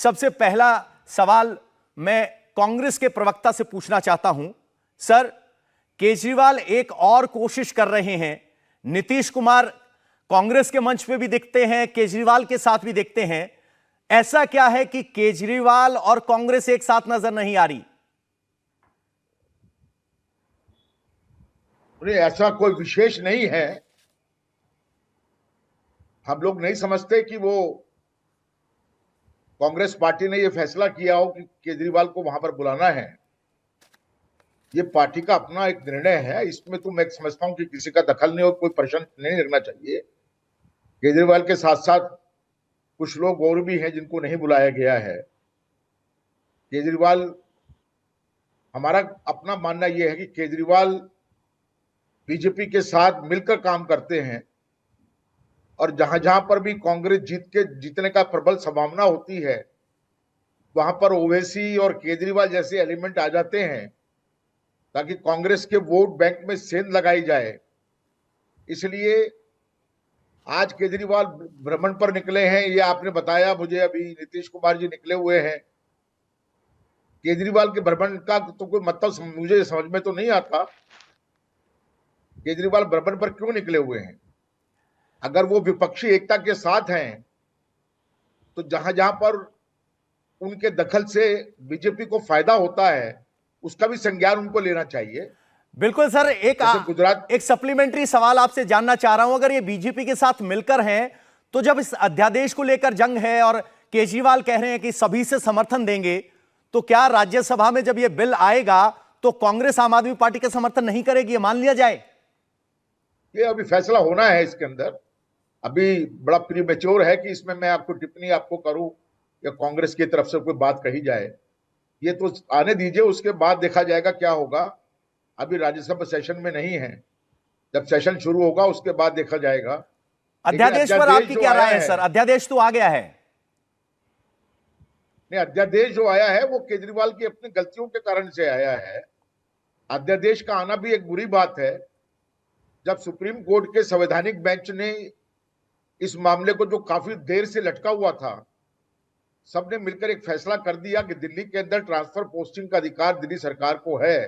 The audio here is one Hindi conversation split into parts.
सबसे पहला सवाल मैं कांग्रेस के प्रवक्ता से पूछना चाहता हूं। सर, केजरीवाल एक और कोशिश कर रहे हैं। नीतीश कुमार कांग्रेस के मंच पे भी दिखते हैं, केजरीवाल के साथ भी दिखते हैं। ऐसा क्या है कि केजरीवाल और कांग्रेस एक साथ नजर नहीं आ रही? ऐसा कोई विशेष नहीं है। हम लोग नहीं समझते कि वो कांग्रेस पार्टी ने ये फैसला किया हो कि केजरीवाल को वहां पर बुलाना है। ये पार्टी का अपना एक निर्णय है। इसमें तो मैं समझता हूं कि किसी का दखल नहीं हो, कोई प्रश्न नहीं लगना चाहिए। केजरीवाल के साथ साथ कुछ लोग और भी हैं जिनको नहीं बुलाया गया है। केजरीवाल, हमारा अपना मानना यह है कि केजरीवाल बीजेपी के साथ मिलकर काम करते हैं और जहां जहां पर भी कांग्रेस जीतने का प्रबल संभावना होती है वहां पर ओवैसी और केजरीवाल जैसे एलिमेंट आ जाते हैं ताकि कांग्रेस के वोट बैंक में सेंध लगाई जाए। इसलिए आज केजरीवाल भ्रमण पर निकले हैं। ये आपने बताया मुझे, अभी नीतीश कुमार जी निकले हुए हैं। केजरीवाल के भ्रमण का तो कोई मतलब मुझे समझ में तो नहीं आता। केजरीवाल भ्रमण पर क्यों निकले हुए हैं? अगर वो विपक्षी एकता के साथ हैं तो जहां जहां पर उनके दखल से बीजेपी को फायदा होता है उसका भी संज्ञान उनको लेना चाहिए। बिल्कुल सर, एक सप्लीमेंट्री सवाल आपसे जानना चाह रहा हूं। अगर ये बीजेपी के साथ मिलकर हैं तो जब इस अध्यादेश को लेकर जंग है और केजरीवाल कह रहे हैं कि सभी से समर्थन देंगे, तो क्या राज्यसभा में जब ये बिल आएगा तो कांग्रेस आम आदमी पार्टी का समर्थन नहीं करेगी? ये मान लिया जाए? ये अभी फैसला होना है इसके अंदर। अभी बड़ा प्रीमेच्योर है कि इसमें मैं आपको टिप्पणी आपको करूं या कांग्रेस की तरफ से कोई बात कही जाए। ये तो आने दीजिए, उसके बाद देखा जाएगा क्या होगा। अभी राज्यसभा सेशन में नहीं है। जब सेशन शुरू होगा उसके बाद देखा जाएगा। अध्यादेश पर आपकी क्या राय है सर? अध्यादेश तो आ गया है। नहीं, अध्यादेश जो आया है वो केजरीवाल की अपनी गलतियों के कारण से आया है। अध्यादेश का आना भी एक बुरी बात है। जब सुप्रीम कोर्ट के संवैधानिक बेंच ने इस मामले को, जो काफी देर से लटका हुआ था, सबने मिलकर एक फैसला कर दिया कि दिल्ली के अंदर ट्रांसफर पोस्टिंग का अधिकार दिल्ली सरकार को है,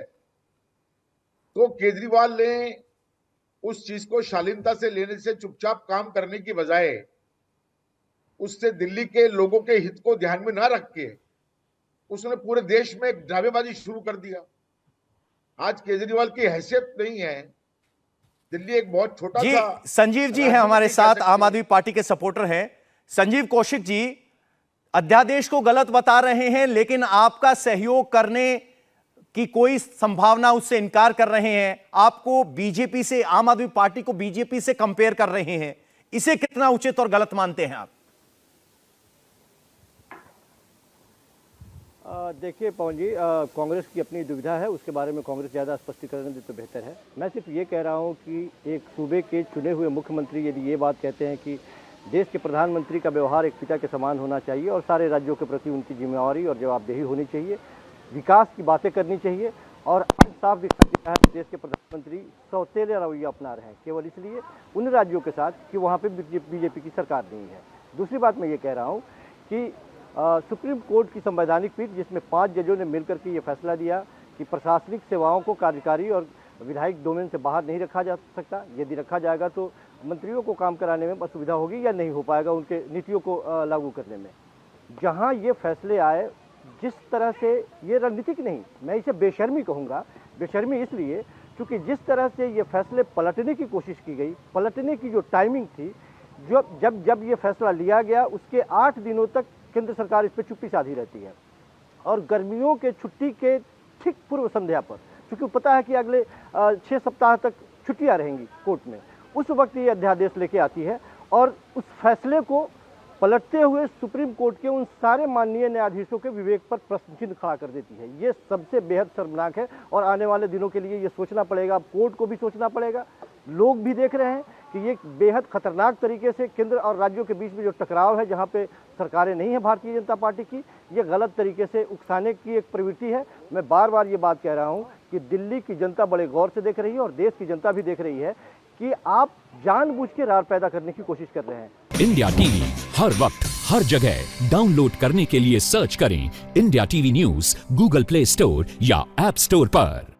तो केजरीवाल ने उस चीज को शालीनता से लेने से चुपचाप काम करने की बजाय उससे दिल्ली के लोगों के हित को ध्यान में ना रख के उसने पूरे देश में एक ड्रामेबाजी शुरू कर दिया। आज केजरीवाल की हैसियत नहीं है। दिल्ली एक बहुत छोटा सा। संजीव जी हैं हमारे साथ, आम आदमी पार्टी के सपोर्टर हैं। संजीव कौशिक जी, अध्यादेश को गलत बता रहे हैं लेकिन आपका सहयोग करने की कोई संभावना, उससे इनकार कर रहे हैं। आपको बीजेपी से, आम आदमी पार्टी को बीजेपी से कंपेयर कर रहे हैं। इसे कितना उचित और गलत मानते हैं आप? देखिए पवन जी, कांग्रेस की अपनी दुविधा है, उसके बारे में कांग्रेस ज़्यादा स्पष्टीकरण दे तो बेहतर है। मैं सिर्फ ये कह रहा हूँ कि एक सूबे के चुने हुए मुख्यमंत्री यदि ये बात कहते हैं कि देश के प्रधानमंत्री का व्यवहार एक पिता के समान होना चाहिए और सारे राज्यों के प्रति उनकी जिम्मेवारी और जवाबदेही होनी चाहिए, विकास की बातें करनी चाहिए, और आज साफ दिखाई देता है देश के प्रधानमंत्री सौतेले रवैया अपना रहे हैं केवल इसलिए उन राज्यों के साथ कि वहाँ पे बीजेपी की सरकार नहीं है। दूसरी बात मैं ये कह रहा हूँ कि सुप्रीम कोर्ट की संवैधानिक पीठ, जिसमें 5 जजों ने मिलकर के ये फैसला दिया कि प्रशासनिक सेवाओं को कार्यकारी और विधायिक डोमेन से बाहर नहीं रखा जा सकता। यदि रखा जाएगा तो मंत्रियों को काम कराने में असुविधा होगी या नहीं हो पाएगा उनके नीतियों को लागू करने में। जहाँ ये फैसले आए, जिस तरह से ये रणनीतिक नहीं, मैं इसे बेशर्मी कहूँगा। बेशर्मी इसलिए क्योंकि जिस तरह से ये फैसले पलटने की कोशिश की गई, पलटने की जो टाइमिंग थी, जब ये फैसला लिया गया उसके 8 दिनों तक केंद्र सरकार इस पर चुप्पी साधी रहती है और गर्मियों के छुट्टी के ठीक पूर्व संध्या पर, क्योंकि पता है कि अगले 6 सप्ताह तक छुट्टियां रहेंगी कोर्ट में, उस वक्त ये अध्यादेश लेके आती है और उस फैसले को पलटते हुए सुप्रीम कोर्ट के उन सारे माननीय न्यायाधीशों के विवेक पर प्रश्न चिन्ह खड़ा कर देती है। ये सबसे बेहद शर्मनाक है और आने वाले दिनों के लिए ये सोचना पड़ेगा, कोर्ट को भी सोचना पड़ेगा, लोग भी देख रहे हैं कि ये बेहद खतरनाक तरीके से केंद्र और राज्यों के बीच में जो टकराव है, जहाँ पे सरकारें नहीं है भारतीय जनता पार्टी की, ये गलत तरीके से उकसाने की एक प्रवृत्ति है। मैं बार बार ये बात कह रहा हूँ कि दिल्ली की जनता बड़े गौर से देख रही है और देश की जनता भी देख रही है कि आप जानबूझ के रार पैदा करने की कोशिश कर रहे हैं। इंडिया टीवी हर वक्त हर जगह डाउनलोड करने के लिए सर्च करें India TV news Google play store या ऐप स्टोर पर।